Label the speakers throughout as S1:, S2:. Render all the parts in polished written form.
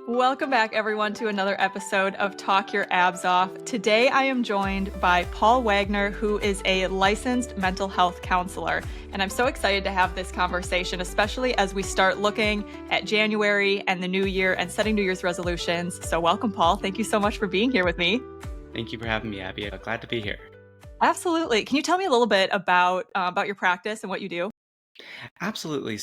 S1: Welcome back, everyone, to another episode of Talk Your Abs Off. Today, I am joined by Paul Wagner, who is a licensed mental health counselor. And I'm so excited to have this conversation, especially as we start looking at January and the new year and setting New Year's resolutions. So welcome, Paul. Thank you so much for being here with me.
S2: Thank you for having me, Abby. Glad to be here.
S1: Absolutely. Can you tell me a little bit about your practice and what you do?
S2: Absolutely.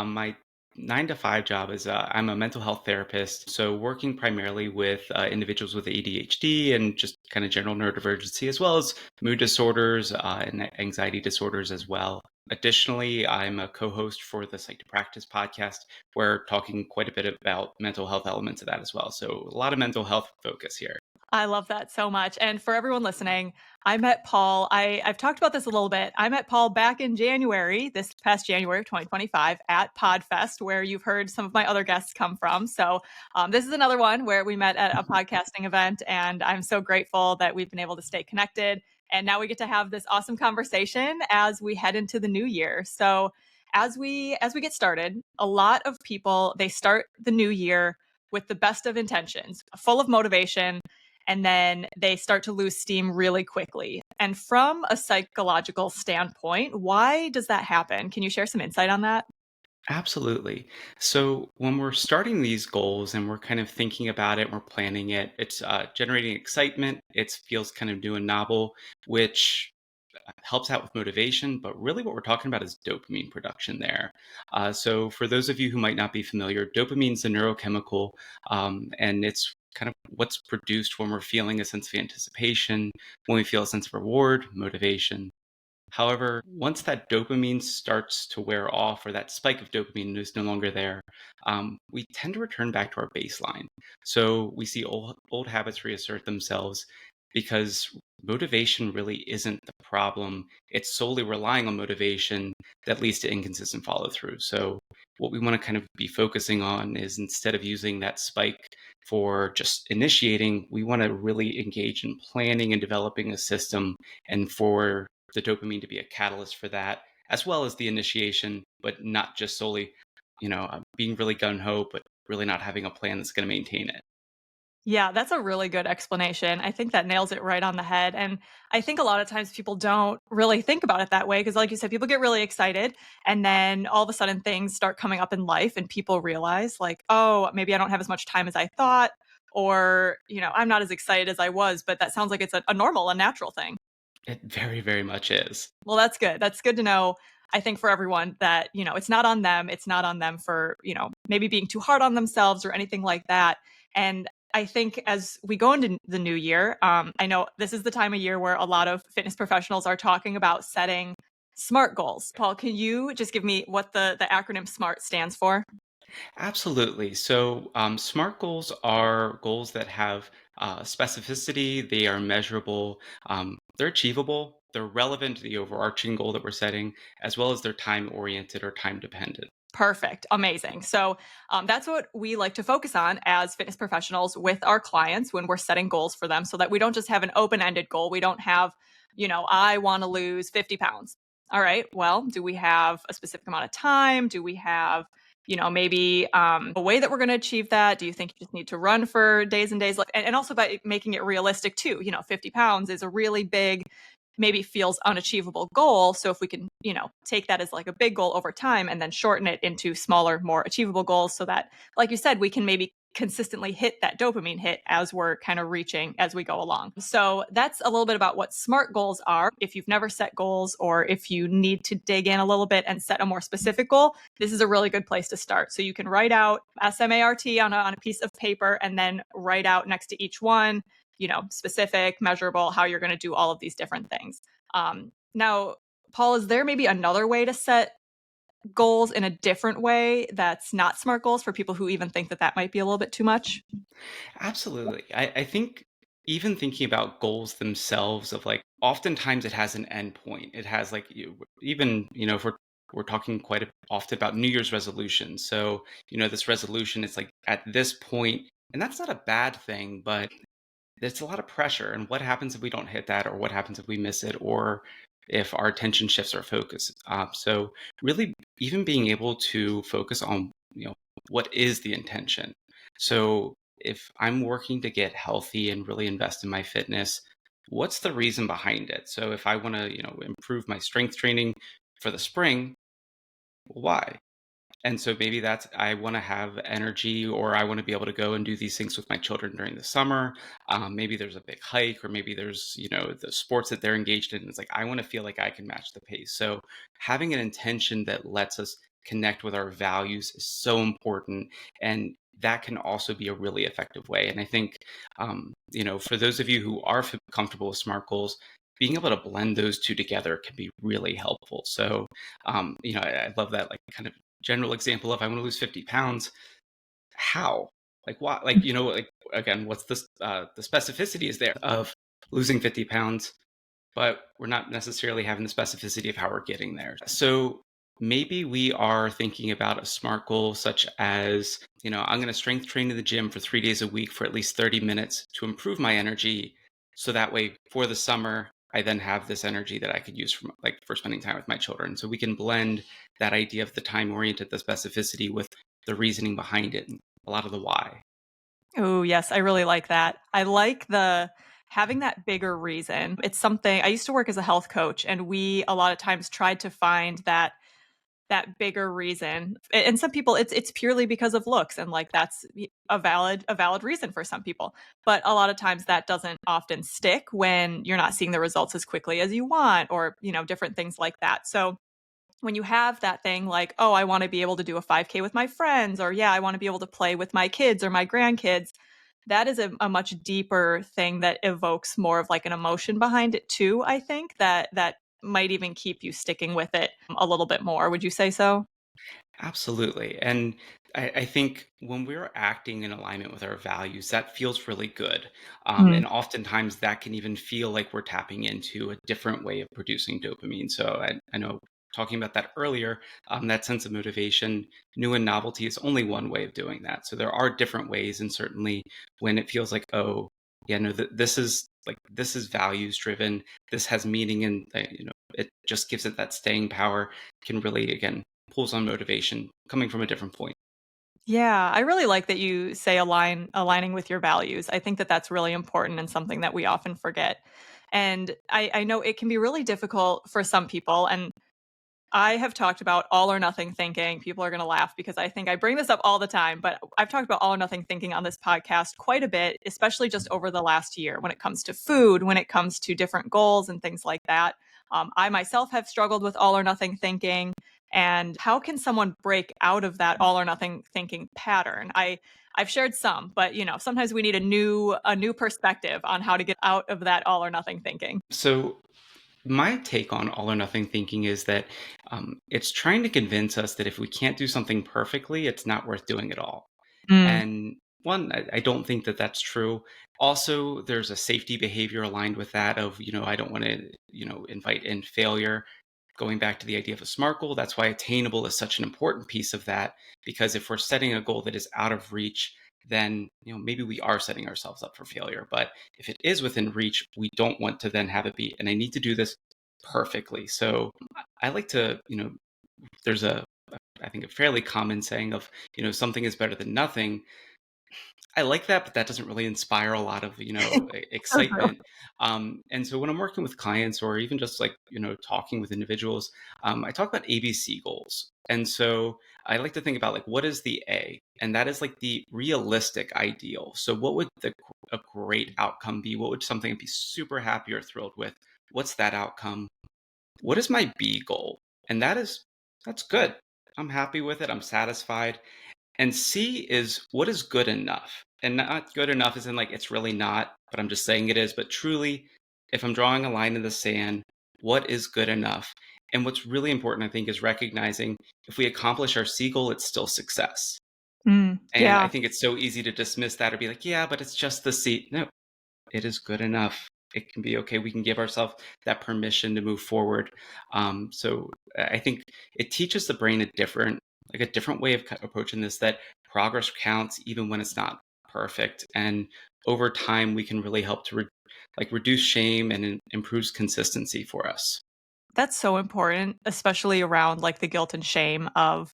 S2: My 9 to 5 job is I'm a mental health therapist. So, working primarily with individuals with ADHD and just kind of general neurodivergency, as well as mood disorders and anxiety disorders as well. Additionally, I'm a co host for the Psych to Practice podcast, where we're talking quite a bit about mental health elements of that as well. So, a lot of mental health focus here.
S1: I love that so much. And for everyone listening, I met Paul. I've talked about this a little bit. I met Paul back in January, this past January of 2025 at PodFest, where you've heard some of my other guests come from. So this is another one where we met at a podcasting event, and I'm so grateful that we've been able to stay connected. And now we get to have this awesome conversation as we head into the new year. So as we get started, a lot of people, they start the new year with the best of intentions, full of motivation, and then they start to lose steam really quickly. And from a psychological standpoint, why does that happen? Can you share some insight on that?
S2: Absolutely. So when we're starting these goals and we're kind of thinking about it, we're planning it, it's generating excitement. It feels kind of new and novel, which helps out with motivation. But really, what we're talking about is dopamine production there. So for those of you who might not be familiar, dopamine is a neurochemical, and it's kind of what's produced when we're feeling a sense of anticipation, when we feel a sense of reward, motivation. However, once that dopamine starts to wear off, or that spike of dopamine is no longer there, we tend to return back to our baseline. So we see old habits reassert themselves because motivation really isn't the problem. It's solely relying on motivation that leads to inconsistent follow through. So, what we want to kind of be focusing on is, instead of using that spike for just initiating, we want to really engage in planning and developing a system, and for the dopamine to be a catalyst for that, as well as the initiation, but not just solely, being really gung ho, but really not having a plan that's going to maintain it.
S1: Yeah, that's a really good explanation. I think that nails it right on the head. And I think a lot of times people don't really think about it that way because, like you said, people get really excited. And then all of a sudden things start coming up in life and people realize, like, oh, maybe I don't have as much time as I thought. Or, I'm not as excited as I was, but that sounds like it's a normal, a natural thing.
S2: It very, very much is.
S1: Well, that's good. That's good to know. I think for everyone that, it's not on them. It's not on them for, maybe being too hard on themselves or anything like that. And I think as we go into the new year, I know this is the time of year where a lot of fitness professionals are talking about setting SMART goals. Paul, can you just give me what the acronym SMART stands for?
S2: Absolutely. SMART goals are goals that have specificity, they are measurable, they're achievable, they're relevant to the overarching goal that we're setting, as well as they're time oriented or time dependent.
S1: Perfect. Amazing. So that's what we like to focus on as fitness professionals with our clients when we're setting goals for them so that we don't just have an open ended goal. We don't have, I want to lose 50 pounds. All right. Well, do we have a specific amount of time? Do we have, maybe a way that we're going to achieve that? Do you think you just need to run for days and days? And also by making it realistic too. 50 pounds is a really big, maybe feels unachievable goal. So if we can, take that as like a big goal over time and then shorten it into smaller, more achievable goals so that, like you said, we can maybe consistently hit that dopamine hit as we're kind of reaching as we go along. So that's a little bit about what SMART goals are. If you've never set goals or if you need to dig in a little bit and set a more specific goal, this is a really good place to start. So you can write out SMART on a piece of paper and then write out next to each one, specific, measurable, how you're going to do all of these different things. Now, Paul, is there maybe another way to set goals in a different way that's not SMART goals for people who even think that that might be a little bit too much?
S2: Absolutely. I think even thinking about goals themselves, of like, oftentimes it has an end point. It has like, even, if we're talking often about New Year's resolutions. So, this resolution is like at this point, and that's not a bad thing, but there's a lot of pressure. And what happens if we don't hit that, or what happens if we miss it, or if our attention shifts our focus? So really, even being able to focus on, what is the intention? So if I'm working to get healthy and really invest in my fitness, what's the reason behind it? So if I want to, improve my strength training for the spring, why? And so maybe that's I want to have energy, or I want to be able to go and do these things with my children during the summer. Maybe there's a big hike, or maybe there's, the sports that they're engaged in. It's like I want to feel like I can match the pace. So having an intention that lets us connect with our values is so important. And that can also be a really effective way. And I think, for those of you who are comfortable with SMART goals, being able to blend those two together can be really helpful. So, I love that, like, kind of general example of I want to lose 50 pounds. How? Like, why? Like, like, again, what's the specificity is there of losing 50 pounds, but we're not necessarily having the specificity of how we're getting there. So maybe we are thinking about a SMART goal such as, I'm going to strength train in the gym for 3 days a week for at least 30 minutes to improve my energy. So that way for the summer, I then have this energy that I could use for spending time with my children. So we can blend that idea of the time oriented, the specificity with the reasoning behind it, and a lot of the why.
S1: Oh, yes, I really like that. I like the having that bigger reason. It's something I used to work as a health coach, and we a lot of times tried to find that bigger reason. And some people it's purely because of looks, and like that's a valid reason for some people. But a lot of times that doesn't often stick when you're not seeing the results as quickly as you want, or, different things like that. So when you have that thing like, oh, I want to be able to do a 5K with my friends, or yeah, I want to be able to play with my kids or my grandkids, that is a much deeper thing that evokes more of like an emotion behind it too, I think, that might even keep you sticking with it a little bit more. Would you say so?
S2: Absolutely. And I think when we're acting in alignment with our values, that feels really good.
S1: Mm.
S2: And oftentimes that can even feel like we're tapping into a different way of producing dopamine. So I know talking about that earlier, that sense of motivation, new and novelty is only one way of doing that. So there are different ways. And certainly when it feels like, oh, yeah, no, this is values driven. This has meaning, and it just gives it that staying power. Can really, again, pulls on motivation coming from a different point.
S1: Yeah, I really like that you say aligning with your values. I think that that's really important and something that we often forget. And I know it can be really difficult for some people. And I have talked about all or nothing thinking. People are going to laugh because I think I bring this up all the time, but I've talked about all or nothing thinking on this podcast quite a bit, especially just over the last year when it comes to food, when it comes to different goals and things like that. I myself have struggled with all or nothing thinking. And how can someone break out of that all or nothing thinking pattern? I've shared some, but sometimes we need a new perspective on how to get out of that all or nothing thinking.
S2: So, my take on all or nothing thinking is that it's trying to convince us that if we can't do something perfectly, it's not worth doing at all.
S1: Mm,
S2: And one, I don't think that that's true. Also, there's a safety behavior aligned with that of, I don't want to, invite in failure. Going back to the idea of a SMART goal, that's why attainable is such an important piece of that. Because if we're setting a goal that is out of reach, then maybe we are setting ourselves up for failure. But if it is within reach, we don't want to then have it be, and I need to do this perfectly. So I like to, there's I think a fairly common saying of, something is better than nothing. I like that, but that doesn't really inspire a lot of,
S1: so true.
S2: excitement. And so when I'm working with clients, or even just like, talking with individuals, I talk about ABC goals. And so I like to think about, like, what is the A? And that is like the realistic ideal. So what would a great outcome be? What would something I'd be super happy or thrilled with? What's that outcome? What is my B goal? And that's good. I'm happy with it. I'm satisfied. And C is what is good enough. And not good enough is in like it's really not, but I'm just saying it is. But truly, if I'm drawing a line in the sand, what is good enough? And what's really important, I think, is recognizing if we accomplish our C goal, it's still success. And I
S1: Yeah.
S2: think it's so easy to dismiss that or be like, yeah, but it's just the C. No, it is good enough. It can be okay. We can give ourselves that permission to move forward. So I think it teaches the brain like a different way of approaching this. That progress counts even when it's not perfect, and over time we can really help to reduce shame and improves consistency for us.
S1: That's so important, especially around like the guilt and shame of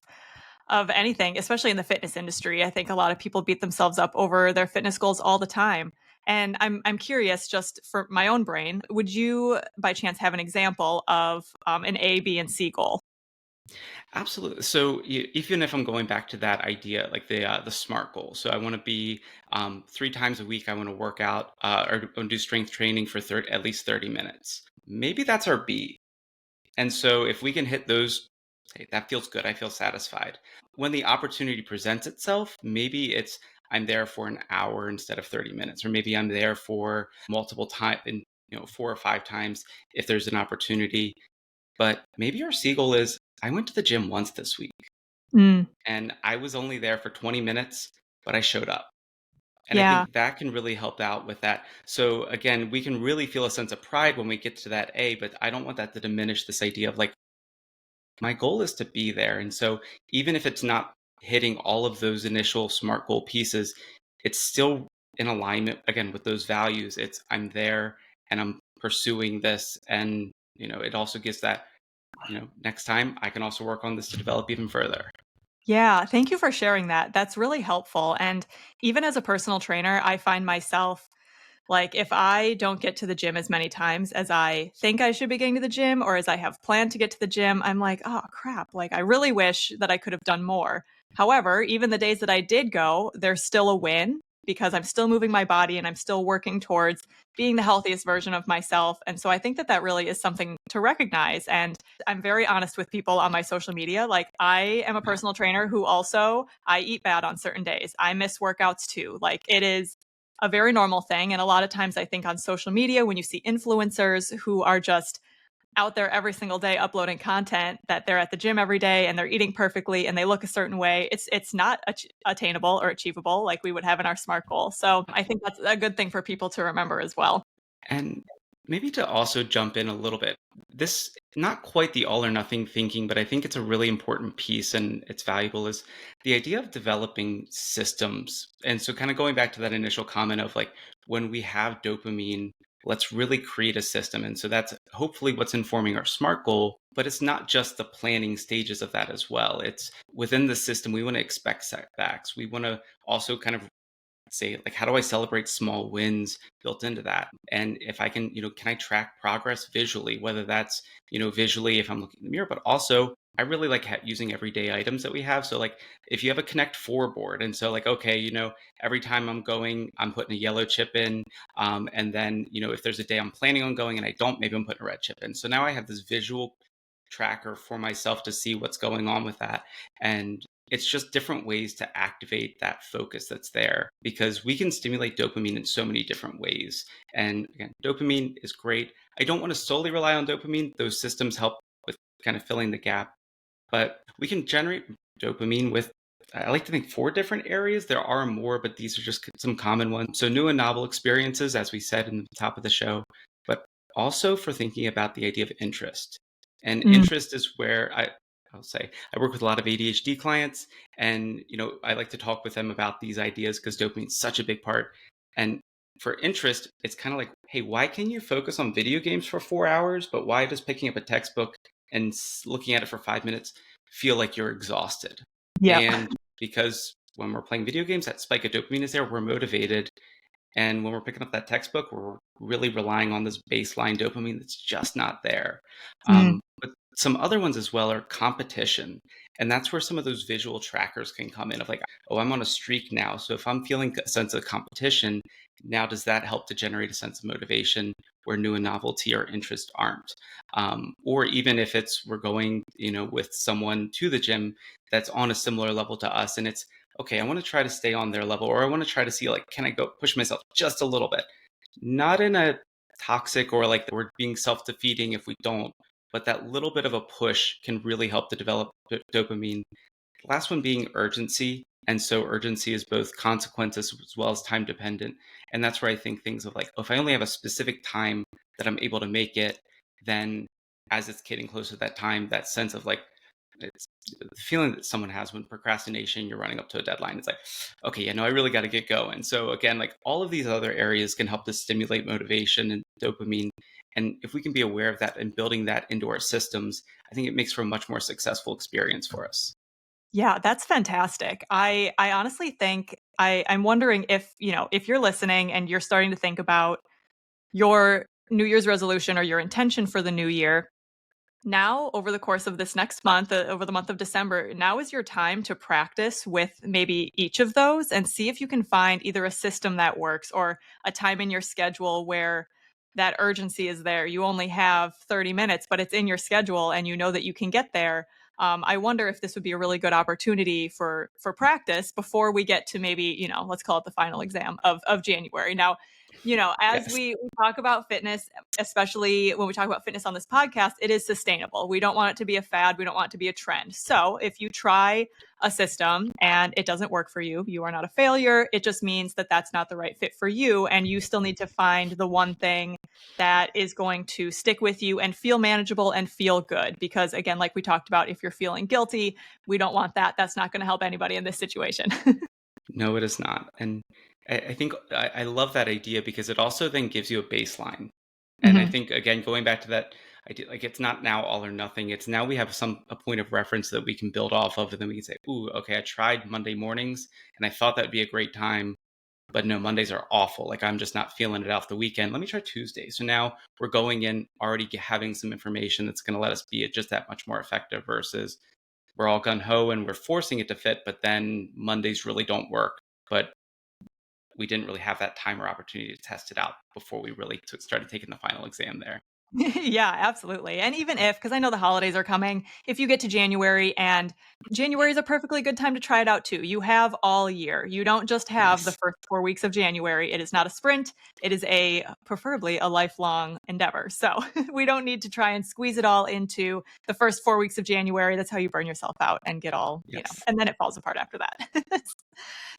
S1: of anything, especially in the fitness industry. I think a lot of people beat themselves up over their fitness goals all the time. And I'm curious, just for my own brain, would you by chance have an example of an A, B, and C goal?
S2: Absolutely. So even if I'm going back to that idea, like the SMART goal, so I want to be 3 times a week. I want to work out or do strength training for at least 30 minutes. Maybe that's our B. And so if we can hit those, hey, that feels good. I feel satisfied. When the opportunity presents itself, maybe it's I'm there for an hour instead of 30 minutes, or maybe I'm there for multiple times and 4 or 5 times if there's an opportunity. But maybe our C goal is I went to the gym once this week
S1: Mm,
S2: and I was only there for 20 minutes, but I showed up. And I
S1: yeah.
S2: think that can really help out with that. So again, we can really feel a sense of pride when we get to that A, but I don't want that to diminish this idea of like, my goal is to be there. And so even if it's not hitting all of those initial SMART goal pieces, it's still in alignment again with those values. It's I'm there and I'm pursuing this. And, it also gives that, next time I can also work on this to develop even further.
S1: Yeah, thank you for sharing that. That's really helpful. And even as a personal trainer, I find myself like, if I don't get to the gym as many times as I think I should be getting to the gym or as I have planned to get to the gym, I'm like, "Oh, crap." Like, I really wish that I could have done more. However, even the days that I did go, there's still a win because I'm still moving my body and I'm still working towards being the healthiest version of myself. And so I think that that really is something to recognize. And I'm very honest with people on my social media. Like, I am a
S2: Yeah.
S1: personal trainer who also I eat bad on certain days. I miss workouts too. Like, it is a very normal thing. And a lot of times I think on social media, when you see influencers who are just out there every single day uploading content that they're at the gym every day and they're eating perfectly and they look a certain way, it's not attainable or achievable like we would have in our SMART goal. So I think that's a good thing for people to remember as well.
S2: And maybe to also jump in a little bit, this not quite the all or nothing thinking, but I think it's a really important piece and it's valuable is the idea of developing systems. And so kind of going back to that initial comment of like when we have dopamine, let's really create a system. And so that's hopefully what's informing our SMART goal, but it's not just the planning stages of that as well. It's within the system, we want to expect setbacks. We want to also kind of say like how do I celebrate small wins built into that, and if I can, can I track progress visually, whether that's visually if I'm looking in the mirror, but also I really like using everyday items that we have. So like if you have a connect 4 board, and so like okay, every time I'm going I'm putting a yellow chip in, and then if there's a day I'm planning on going and I don't, maybe I'm putting a red chip in, so now I have this visual tracker for myself to see what's going on with that. And it's just different ways to activate that focus that's there because we can stimulate dopamine in so many different ways. And again, dopamine is great. I don't want to solely rely on dopamine. Those systems help with kind of filling the gap, but we can generate dopamine with, I like to think, 4 different areas. There are more, but these are just some common ones. So, new and novel experiences, as we said in the top of the show, but also for thinking about the idea of interest. And
S1: Mm,
S2: interest is where I'll say I work with a lot of ADHD clients, and I like to talk with them about these ideas because dopamine is such a big part. And for interest, it's kind of like, hey, why can you focus on video games for 4 hours, but why does picking up a textbook and looking at it for 5 minutes feel like you're exhausted?
S1: yep.
S2: And because when we're playing video games, that spike of dopamine is there, we're motivated. And when we're picking up that textbook, we're really relying on this baseline dopamine that's just not there.
S1: Mm,
S2: But some other ones as well are competition. And that's where some of those visual trackers can come in of like, oh, I'm on a streak now. So if I'm feeling a sense of competition, now does that help to generate a sense of motivation where new and novelty or interest aren't? Or even if it's we're going, with someone to the gym that's on a similar level to us and it's, okay, I want to try to stay on their level, or I want to try to see like, can I go push myself just a little bit? Not in a toxic or like we're being self defeating if we don't, but that little bit of a push can really help to develop dopamine. Last one being urgency. And so urgency is both consequences as well as time dependent. And that's where I think things of like, oh, if I only have a specific time that I'm able to make it, then as it's getting closer to that time, that sense of like, it's the feeling that someone has when procrastination, you're running up to a deadline. It's like, okay, I really got to get going. So again, like all of these other areas can help to stimulate motivation and dopamine. And if we can be aware of that and building that into our systems, I think it makes for a much more successful experience for us.
S1: Yeah, that's fantastic. I honestly think I'm wondering if, if you're listening and you're starting to think about your New Year's resolution or your intention for the new year, now over the course of this next month, over the month of December, now is your time to practice with maybe each of those and see if you can find either a system that works or a time in your schedule where that urgency is there. You only have 30 minutes, but it's in your schedule and you know that you can get there. I wonder if this would be a really good opportunity for practice before we get to maybe, let's call it the final exam of January. Now, as
S2: Yes.
S1: we talk about fitness, especially when we talk about fitness on this podcast, it is sustainable. We don't want it to be a fad. We don't want it to be a trend. So if you try a system and it doesn't work for you, you are not a failure. It just means that that's not the right fit for you. And you still need to find the one thing that is going to stick with you and feel manageable and feel good. Because again, like we talked about, if you're feeling guilty, we don't want that. That's not going to help anybody in this situation.
S2: No, it is not. And I think I love that idea because it also then gives you a baseline. And I
S1: Mhm.
S2: think again, going back to that idea, like it's not now all or nothing. It's now we have a point of reference that we can build off of, and then we can say, "Ooh, okay, I tried Monday mornings, and I thought that'd be a great time, but no, Mondays are awful. Like I'm just not feeling it off the weekend. Let me try Tuesday." So now we're going in already having some information that's going to let us be just that much more effective versus we're all gun ho and we're forcing it to fit, but then Mondays really don't work. But we didn't really have that time or opportunity to test it out before we really started taking the final exam there.
S1: Yeah, absolutely. And even if, because I know the holidays are coming, if you get to January and January is a perfectly good time to try it out too. You have all year. You don't just have the
S2: Yes.
S1: first 4 weeks of January. It is not a sprint. It is preferably a lifelong endeavor. So we don't need to try and squeeze it all into the first 4 weeks of January. That's how you burn yourself out and get all,
S2: Yes.
S1: and then it falls apart after that.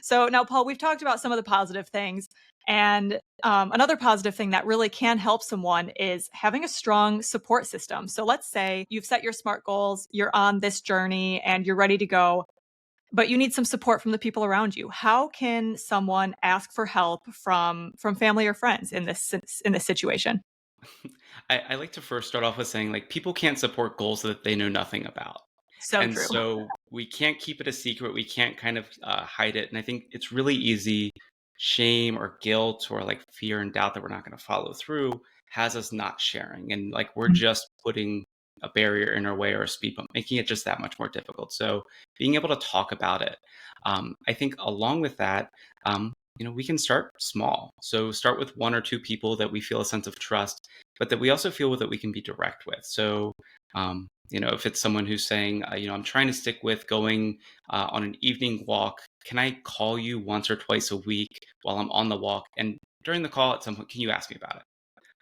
S1: So now, Paul, we've talked about some of the positive things. And another positive thing that really can help someone is having a strong support system. So let's say you've set your SMART goals, you're on this journey, and you're ready to go, but you need some support from the people around you. How can someone ask for help from family or friends in this situation?
S2: I like to first start off with saying like people can't support goals that they know nothing about.
S1: So
S2: And
S1: true.
S2: so we can't keep it a secret. We can't kind of hide it. And I think it's really easy. Shame or guilt or like fear and doubt that we're not going to follow through has us not sharing. And like we're just putting a barrier in our way or a speed bump, making it just that much more difficult. So being able to talk about it. I think along with that, we can start small. So start with one or two people that we feel a sense of trust, but that we also feel that we can be direct with. So if it's someone who's saying, I'm trying to stick with going on an evening walk, can I call you once or twice a week while I'm on the walk? And during the call at some point, can you ask me about it?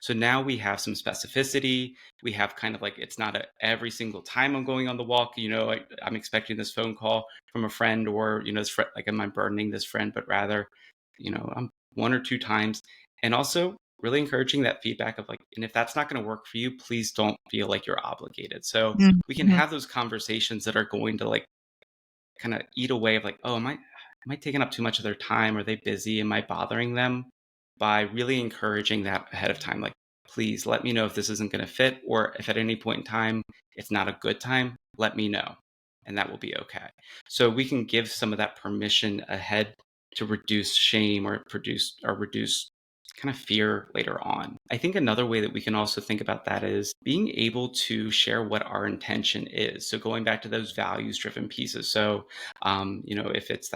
S2: So now we have some specificity. We have kind of like it's not every single time I'm going on the walk. I'm expecting this phone call from a friend, or this friend, like am I burdening this friend? But rather, I'm one or two times, and also really encouraging that feedback of like, and if that's not going to work for you, please don't feel like you're obligated. So we can
S1: Mhm.
S2: have those conversations that are going to like kind of eat away of like, oh, am I taking up too much of their time? Are they busy? Am I bothering them? By really encouraging that ahead of time, like, please let me know if this isn't going to fit, or if at any point in time it's not a good time, let me know, and that will be okay. So we can give some of that permission ahead to reduce shame or reduce kind of fear later on. I think another way that we can also think about that is being able to share what our intention is. So going back to those values driven pieces. So, if it's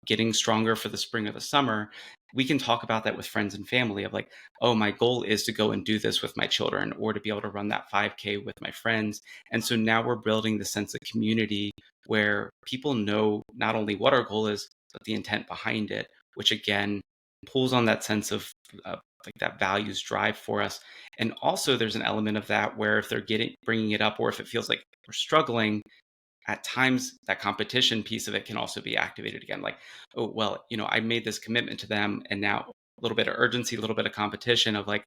S2: getting stronger for the spring or the summer, we can talk about that with friends and family of like, oh, my goal is to go and do this with my children or to be able to run that 5K with my friends. And so now we're building the sense of community where people know not only what our goal is, but the intent behind it, which again pulls on that sense of like that values drive for us. And also there's an element of that where if they're bringing it up, or if it feels like we're struggling, at times that competition piece of it can also be activated again. Like, oh, well, I made this commitment to them, and now a little bit of urgency, a little bit of competition of like,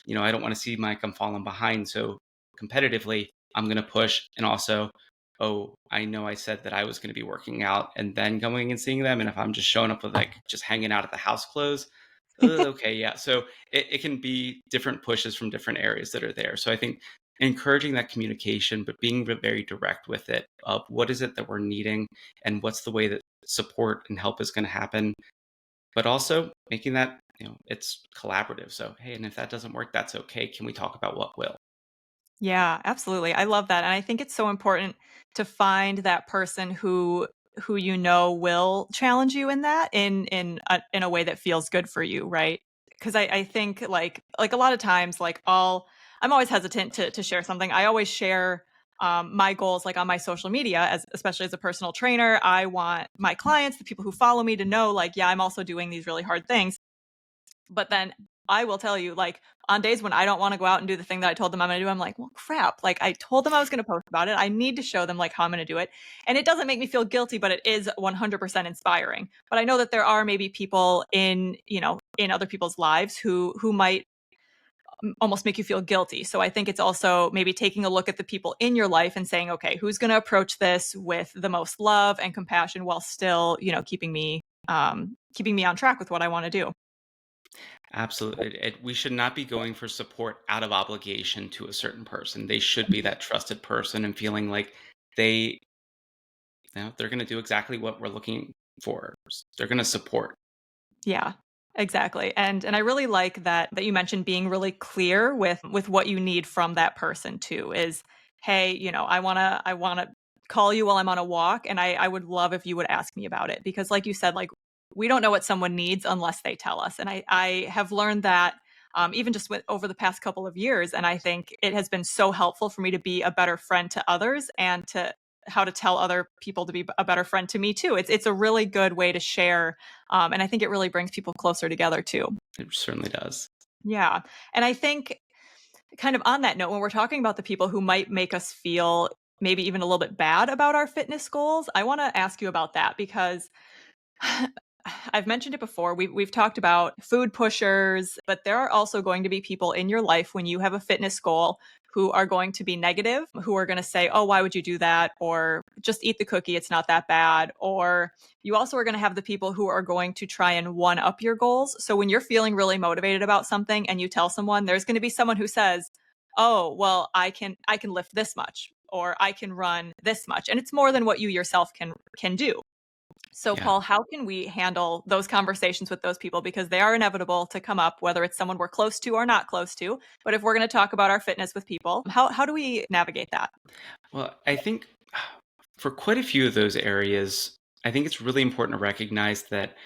S2: I don't want to seem like I'm falling behind. So competitively, I'm going to push. And also, oh, I know I said that I was going to be working out and then going and seeing them. And if I'm just showing up with like just hanging out at the house clothes, okay, yeah. So it can be different pushes from different areas that are there. So I think encouraging that communication, but being very direct with it of what is it that we're needing and what's the way that support and help is going to happen, but also making that, it's collaborative. So, hey, and if that doesn't work, that's okay. Can we talk about what will?
S1: Yeah, absolutely. I love that, and I think it's so important to find that person who will challenge you in that in a way that feels good for you, right? Because I think like a lot of times I'm always hesitant to share something. I always share my goals like on my social media, as especially as a personal trainer. I want my clients, the people who follow me, to know like, yeah, I'm also doing these really hard things. But then I will tell you, like, on days when I don't wanna go out and do the thing that I told them I'm gonna do, I'm like, "Well, crap, like, I told them I was gonna post about it. I need to show them, like, how I'm gonna do it." And it doesn't make me feel guilty, but it is 100% inspiring. But I know that there are maybe people in other people's lives who might almost make you feel guilty. So I think it's also maybe taking a look at the people in your life and saying, "Okay, who's gonna approach this with the most love and compassion while still, keeping me on track with what I wanna do?"
S2: Absolutely. We should not be going for support out of obligation to a certain person. They should be that trusted person and feeling like they, they're going to do exactly what we're looking for. They're going to support.
S1: Yeah, exactly. And I really like that you mentioned being really clear with what you need from that person too. Is, hey, I wanna call you while I'm on a walk, and I would love if you would ask me about it, because like you said, like, we don't know what someone needs unless they tell us. And I have learned that even just over the past couple of years, and I think it has been so helpful for me to be a better friend to others, and to how to tell other people to be a better friend to me too. It's a really good way to share, and I think it really brings people closer together too.
S2: It certainly does.
S1: Yeah. And I think, kind of on that note, when we're talking about the people who might make us feel maybe even a little bit bad about our fitness goals, I want to ask you about that, because I've mentioned it before. We've talked about food pushers, but there are also going to be people in your life when you have a fitness goal who are going to be negative, who are going to say, "Oh, why would you do that?" Or "Just eat the cookie, it's not that bad." Or you also are going to have the people who are going to try and one up your goals. So when you're feeling really motivated about something and you tell someone, there's going to be someone who says, "Oh, well, I can lift this much, or I can run this much." And it's more than what you yourself can do. So,
S2: Yeah.
S1: Paul, how can we handle those conversations with those people? Because they are inevitable to come up, whether it's someone we're close to or not close to. But if we're going to talk about our fitness with people, how do we navigate that?
S2: Well, I think for quite a few of those areas, I think it's really important to recognize that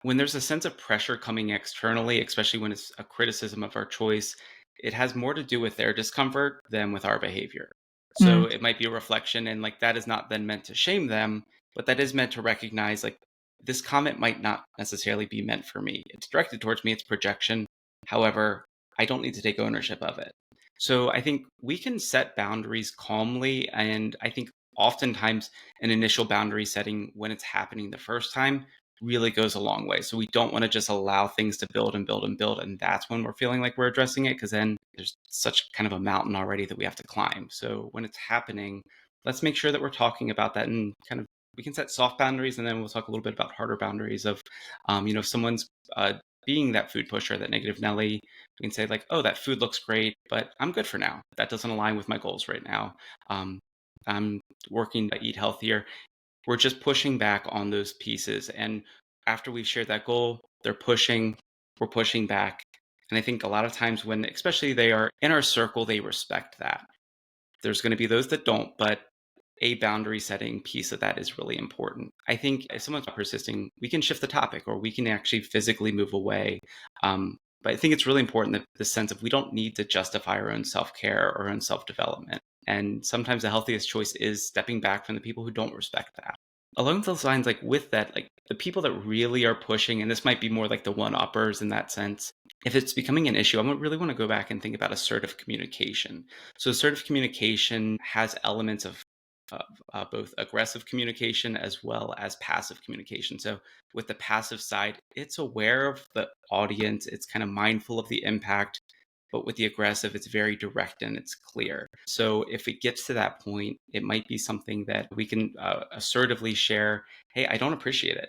S2: when there's a sense of pressure coming externally, especially when it's a criticism of our choice, it has more to do with their discomfort than with our behavior. So
S1: Mm,
S2: it might be a reflection, and like that is not then meant to shame them, but that is meant to recognize like this comment might not necessarily be meant for me. It's directed towards me, it's projection. However, I don't need to take ownership of it. So I think we can set boundaries calmly. And I think oftentimes an initial boundary setting when it's happening the first time really goes a long way. So we don't want to just allow things to build and build and build. And that's when we're feeling like we're addressing it, because then there's such kind of a mountain already that we have to climb. So when it's happening, let's make sure that we're talking about that, and kind of we can set soft boundaries, and then we'll talk a little bit about harder boundaries of, if someone's being that food pusher, that negative Nelly, we can say like, oh, that food looks great, but I'm good for now. That doesn't align with my goals right now. Um, I'm working to eat healthier. We're just pushing back on those pieces. And after we've shared that goal, they're pushing, we're pushing back. And I think a lot of times when, especially they are in our circle, they respect that. There's going to be those that don't, but a boundary setting piece of that is really important. I think if someone's persisting, we can shift the topic or we can actually physically move away. But I think it's really important that the sense of we don't need to justify our own self care or our own self development. And sometimes the healthiest choice is stepping back from the people who don't respect that. Along those lines, like with that, like the people that really are pushing, and this might be more like the one uppers in that sense, if it's becoming an issue, really want to go back and think about assertive communication. So, assertive communication has elements of both aggressive communication as well as passive communication. So, with the passive side, it's aware of the audience, it's kind of mindful of the impact. But with the aggressive, it's very direct and it's clear. So, if it gets to that point, it might be something that we can assertively share. Hey, I don't appreciate it.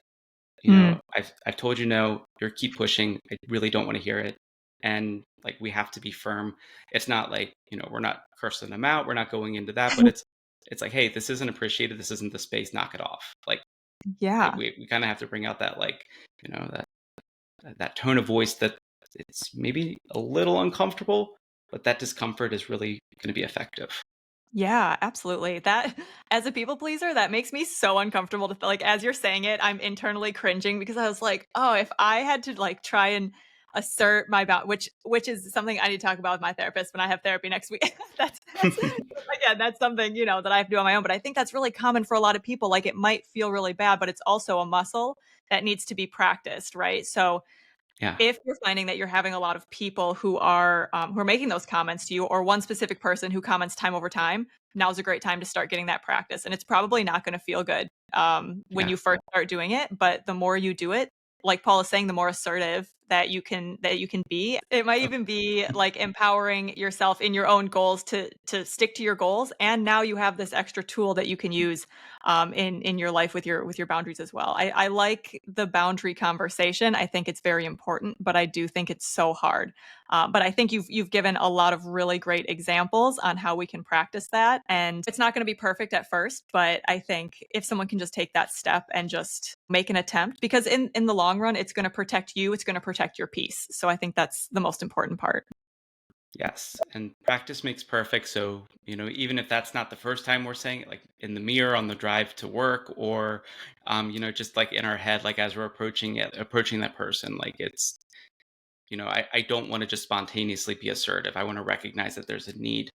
S1: mm,
S2: I've told you no. You keep pushing. I really don't want to hear it. and like we have to be firm. It's not like, we're not cursing them out, we're not going into that, but it's like, hey, this isn't appreciated, this isn't the space, knock it off. Like
S1: Yeah.
S2: we kind of have to bring out that, like, that tone of voice that it's maybe a little uncomfortable, but that discomfort is really going to be effective.
S1: Yeah, absolutely. That as a people pleaser, that makes me so uncomfortable to feel like as you're saying it, I'm internally cringing because I was like, "Oh, if I had to like try and assert my which is something I need to talk about with my therapist when I have therapy next week." That's again, that's something, that I have to do on my own, but I think that's really common for a lot of people. Like it might feel really bad, but it's also a muscle that needs to be practiced, right? So
S2: Yeah.
S1: if you're finding that you're having a lot of people who are making those comments to you, or one specific person who comments time over time, now's a great time to start getting that practice. And it's probably not going to feel good when
S2: Yeah.
S1: you first start doing it, but the more you do it, like Paul is saying, the more assertive that you can be. It might
S2: Oh,
S1: even be like empowering yourself in your own goals to stick to your goals. And now you have this extra tool that you can use in your life with your boundaries as well. I like the boundary conversation. I think it's very important, but I do think it's so hard. But I think you've given a lot of really great examples on how we can practice that, and it's not going to be perfect at first. But I think if someone can just take that step and just make an attempt, because in the long run, it's going to protect you. It's going to protect your peace. So I think that's the most important part.
S2: yes. And practice makes perfect. So, even if that's not the first time we're saying it, like in the mirror on the drive to work, or, just like in our head, like as we're approaching that person, like I don't want to just spontaneously be assertive. I want to recognize that there's a need,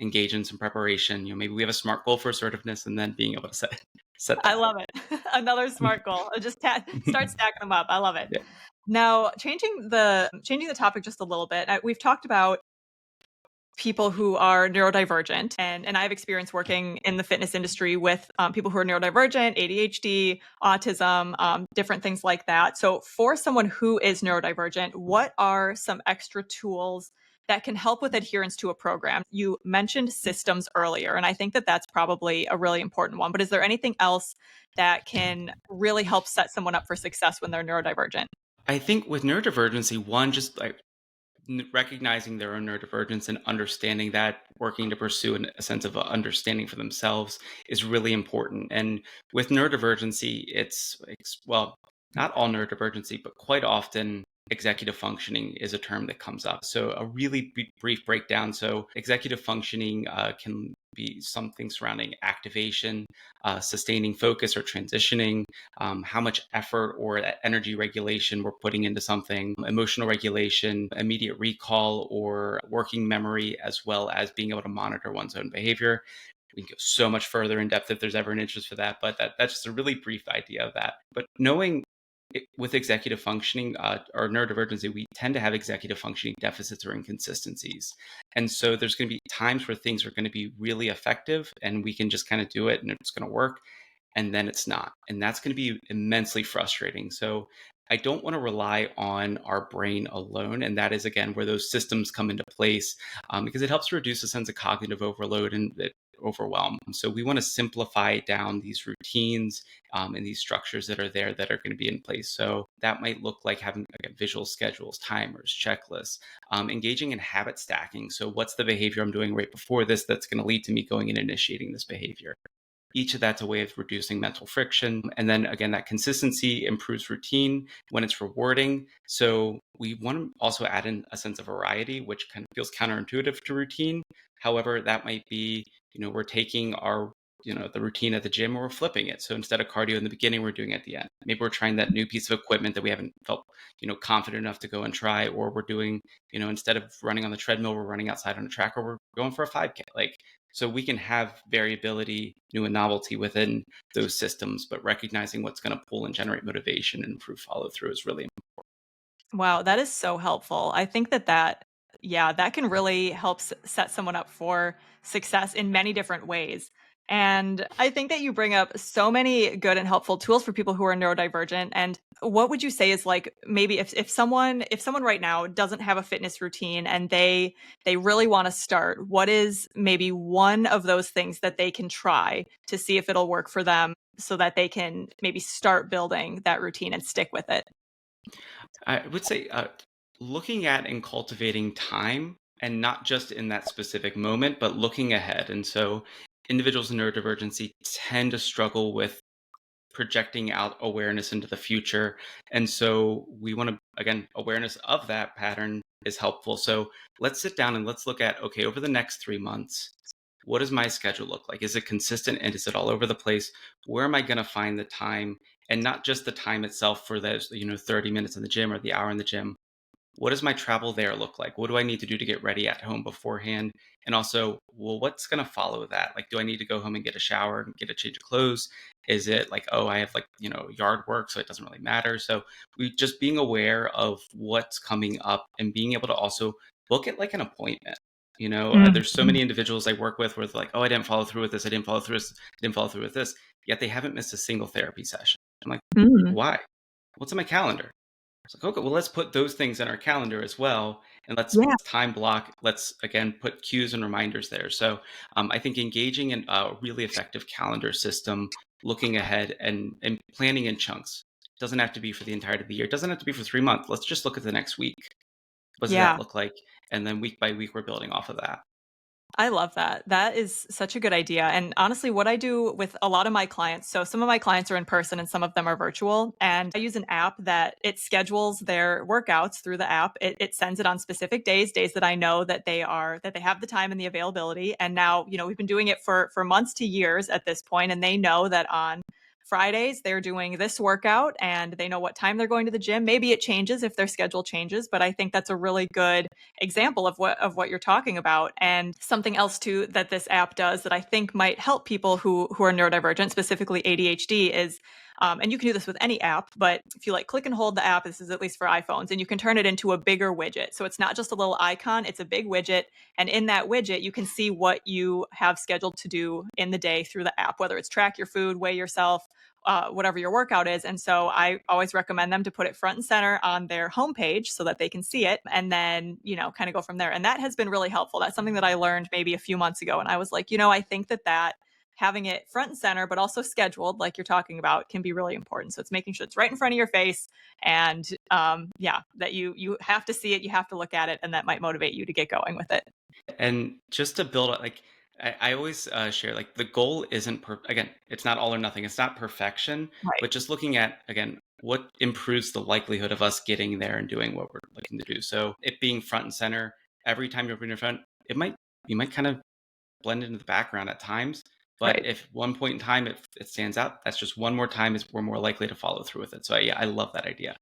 S2: engage in some preparation. Maybe we have a SMART goal for assertiveness, and then being able to set
S1: I
S2: that.
S1: love it. Another smart goal. Just start stacking them up. I love it.
S2: Yeah.
S1: Now, changing the topic just a little bit. We've talked about people who are neurodivergent, and I have experience working in the fitness industry with people who are neurodivergent, ADHD, autism, different things like that. So, for someone who is neurodivergent, what are some extra tools that can help with adherence to a program? You mentioned systems earlier, and I think that that's probably a really important one. But is there anything else that can really help set someone up for success when they're neurodivergent?
S2: I think with neurodivergency, one, just like recognizing their own neurodivergence and understanding that, working to pursue a sense of understanding for themselves is really important. And with neurodivergency, well, not all neurodivergency, but quite often executive functioning is a term that comes up. So a really brief breakdown. So executive functioning can be something surrounding activation, sustaining focus or transitioning, how much effort or energy regulation we're putting into something, emotional regulation, immediate recall or working memory, as well as being able to monitor one's own behavior. We can go so much further in depth if there's ever an interest for that, but that's just a really brief idea of that. But knowing with executive functioning or neurodivergency, we tend to have executive functioning deficits or inconsistencies. And so there's going to be times where things are going to be really effective and we can just kind of do it and it's going to work, and then it's not. And that's going to be immensely frustrating. So I don't want to rely on our brain alone. And that is, again, where those systems come into place, because it helps reduce a sense of cognitive overload and overwhelm. So we want to simplify down these routines and these structures that are there that are going to be in place. So that might look like having, again, visual schedules, timers, checklists, engaging in habit stacking. So what's the behavior I'm doing right before this that's going to lead to me going and initiating this behavior? Each of that's a way of reducing mental friction. And then again, that consistency improves routine when it's rewarding. So we want to also add in a sense of variety, which kind of feels counterintuitive to routine. However, that might be, we're taking our, the routine at the gym, or we're flipping it. So instead of cardio in the beginning, we're doing it at the end. Maybe we're trying that new piece of equipment that we haven't felt, confident enough to go and try, or we're doing, instead of running on the treadmill, we're running outside on a track, or we're going for a 5K. Like, so we can have variability, new and novelty within those systems, but recognizing what's going to pull and generate motivation and improve follow through is really
S1: Wow, that is so helpful. I think that yeah, that can really help set someone up for success in many different ways. And I think that you bring up so many good and helpful tools for people who are neurodivergent. And what would you say is like maybe if someone right now doesn't have a fitness routine and they really want to start, what is maybe one of those things that they can try to see if it'll work for them so that they can maybe start building that routine and stick with it?
S2: I would say looking at and cultivating time, and not just in that specific moment, but looking ahead. And so individuals in neurodivergency tend to struggle with projecting out awareness into the future. And so we want to, again, awareness of that pattern is helpful. So let's sit down and let's look at, okay, over the next 3 months, what does my schedule look like? Is it consistent and is it all over the place? Where am I going to find the time? And not just the time itself for those, 30 minutes in the gym or the hour in the gym. What does my travel there look like? What do I need to do to get ready at home beforehand? And also, well, what's going to follow that? Like, do I need to go home and get a shower and get a change of clothes? Is it like, oh, I have like, yard work, so it doesn't really matter. So we just being aware of what's coming up and being able to also book it like an appointment. There's so
S1: Mm.
S2: many individuals I work with where it's like, oh, I didn't follow through with this. I didn't follow through this. I didn't follow through with this. Yet they haven't missed a single therapy session. I'm like,
S1: Mm.
S2: why? What's on my calendar? It's like, okay, well, let's put those things in our calendar as well. And let's
S1: Yeah.
S2: time block. Let's, again, put cues and reminders there. So I think engaging in a really effective calendar system, looking ahead and planning in chunks. Doesn't have to be for the entirety of the year. It doesn't have to be for 3 months. Let's just look at the next week. What does that
S1: Yeah.
S2: look like? And then week by week, we're building off of that.
S1: I love that. That is such a good idea. And honestly, what I do with a lot of my clients, so some of my clients are in person and some of them are virtual. And I use an app that it schedules their workouts through the app. It sends it on specific days that I know that they have the time and the availability. And now, we've been doing it for months to years at this point, and they know that on Fridays, they're doing this workout and they know what time they're going to the gym. Maybe it changes if their schedule changes, but I think that's a really good example of what you're talking about. And something else too that this app does that I think might help people who are neurodivergent, specifically ADHD, is and you can do this with any app, but if you like click and hold the app, this is at least for iPhones, and you can turn it into a bigger widget. So it's not just a little icon, it's a big widget. And in that widget, you can see what you have scheduled to do in the day through the app, whether it's track your food, weigh yourself, whatever your workout is. And so I always recommend them to put it front and center on their homepage so that they can see it and then, kind of go from there. And that has been really helpful. That's something that I learned maybe a few months ago. And I was like, I think that having it front and center, but also scheduled, like you're talking about, can be really important. So it's making sure it's right in front of your face, and yeah, that you have to see it, you have to look at it, and that might motivate you to get going with it.
S2: And just to build up, like I always share, like the goal isn't again, it's not all or nothing. It's not perfection,
S1: Right,
S2: but just looking at again what improves the likelihood of us getting there and doing what we're looking to do. So it being front and center every time you're open your phone, you might kind of blend into the background at times. But
S1: right.
S2: if one point in time it stands out, that's just one more time is we're more likely to follow through with it. So yeah, I love that idea.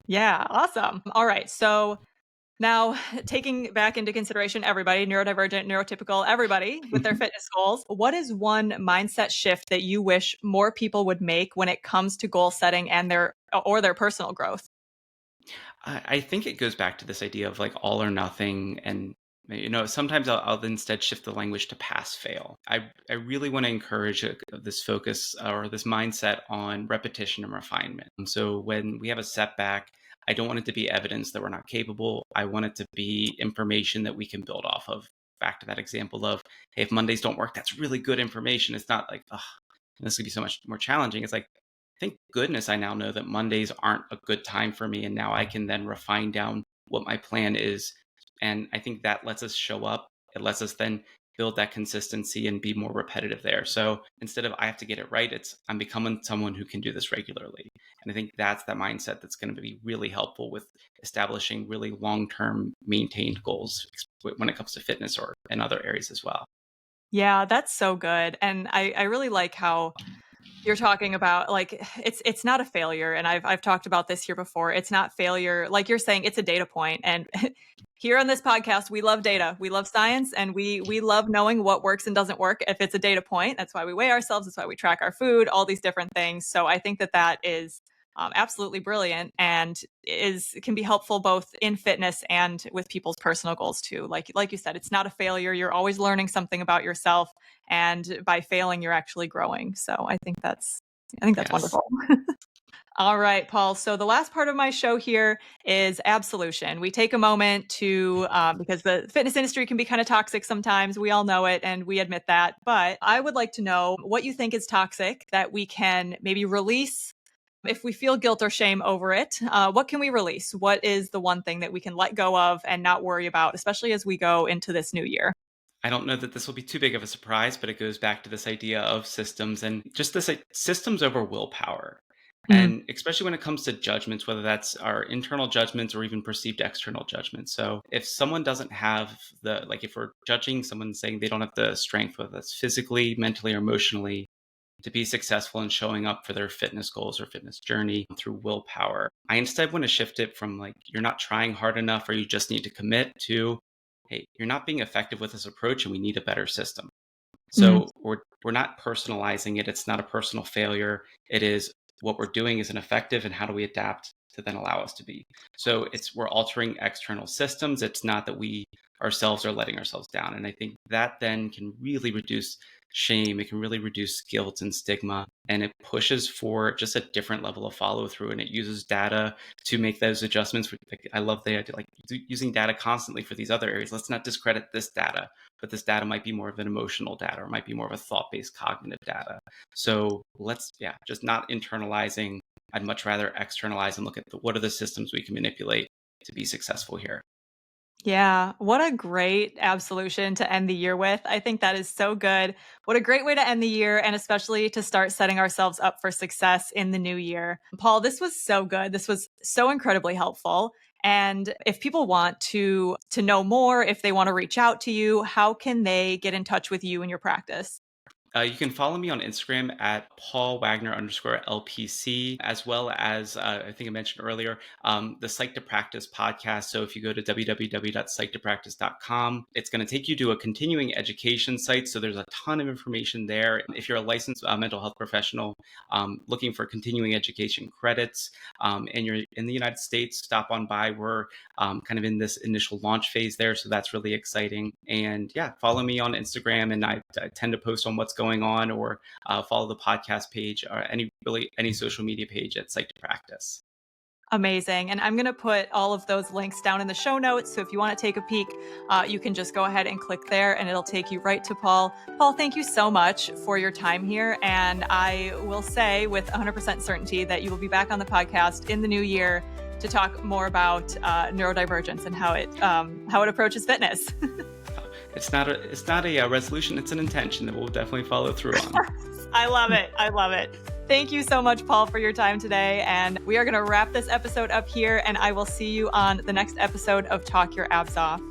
S1: Yeah, awesome. All right, so now, taking back into consideration everybody, neurodivergent, neurotypical, everybody with their fitness goals, what is one mindset shift that you wish more people would make when it comes to goal setting and their personal growth?
S2: I think it goes back to this idea of like all or nothing. And, sometimes I'll instead shift the language to pass fail. I really want to encourage this focus or this mindset on repetition and refinement. And so when we have a setback, I don't want it to be evidence that we're not capable. I want it to be information that we can build off of. Back to that example of, hey, if Mondays don't work, that's really good information. It's not like, oh, this could be so much more challenging. It's like, thank goodness I now know that Mondays aren't a good time for me. And now I can then refine down what my plan is. And I think that lets us show up. It lets us then build that consistency and be more repetitive there. So instead of I have to get it right, it's I'm becoming someone who can do this regularly. And I think that's that mindset that's going to be really helpful with establishing really long term maintained goals when it comes to fitness or in other areas as well.
S1: Yeah, that's so good. And I really like how you're talking about, like, it's not a failure, and I've talked about this here before. It's not failure. Like you're saying, it's a data point. And here on this podcast, we love data. We love science, and we love knowing what works and doesn't work if it's a data point. That's why we weigh ourselves. That's why we track our food, all these different things. So I think that is absolutely brilliant, and is can be helpful both in fitness and with people's personal goals too. Like you said, it's not a failure. You're always learning something about yourself, and by failing, you're actually growing. So I think that's
S2: Yes.
S1: wonderful. All right, Paul. So the last part of my show here is absolution. We take a moment to, because the fitness industry can be kind of toxic sometimes. We all know it, and we admit that. But I would like to know what you think is toxic that we can maybe release If we feel guilt or shame over it, what can we release? What is the one thing that we can let go of and not worry about, especially as we go into this new year?
S2: I don't know that this will be too big of a surprise, but it goes back to this idea of systems and just this systems over willpower.
S1: Mm,
S2: And especially when it comes to judgments, whether that's our internal judgments or even perceived external judgments. So if someone doesn't have if we're judging someone saying they don't have the strength, whether that's physically, mentally, or emotionally, to be successful in showing up for their fitness goals or fitness journey through willpower, I instead want to shift it from like, you're not trying hard enough or you just need to commit to, hey, you're not being effective with this approach and we need a better system.
S1: mm.
S2: So we're not personalizing it. It's not a personal failure. It is what we're doing is ineffective, and how do we adapt to then allow us to be. So we're altering external systems. It's not that we ourselves are letting ourselves down. And I think that then can really reduce shame. It can really reduce guilt and stigma. And it pushes for just a different level of follow through. And it uses data to make those adjustments. Like, I love the idea, like using data constantly for these other areas. Let's not discredit this data, but this data might be more of an emotional data or might be more of a thought-based cognitive data. So just not internalizing. I'd much rather externalize and look at what are the systems we can manipulate to be successful here.
S1: Yeah, what a great absolution to end the year with. I think that is so good. What a great way to end the year, and especially to start setting ourselves up for success in the new year. Paul, this was so good. This was so incredibly helpful. And if people want to know more, if they want to reach out to you, how can they get in touch with you and your practice?
S2: You can follow me on Instagram at paulwagner_LPC, as well as, I think I mentioned earlier, the Psych to Practice podcast. So if you go to www.psychtopractice.com, it's going to take you to a continuing education site. So there's a ton of information there. If you're a licensed mental health professional looking for continuing education credits and you're in the United States, stop on by. We're kind of in this initial launch phase there. So that's really exciting. And yeah, follow me on Instagram. And I tend to post on what's going on, or follow the podcast page or any social media page at Psych to Practice.
S1: Amazing. And I'm going to put all of those links down in the show notes. So if you want to take a peek, you can just go ahead and click there and it'll take you right to Paul. Paul, thank you so much for your time here. And I will say with 100% certainty that you will be back on the podcast in the new year to talk more about neurodivergence and how it approaches fitness.
S2: It's not a resolution. It's an intention that we'll definitely follow through on.
S1: I love it. I love it. Thank you so much, Paul, for your time today. And we are going to wrap this episode up here, and I will see you on the next episode of Talk Your Abs Off.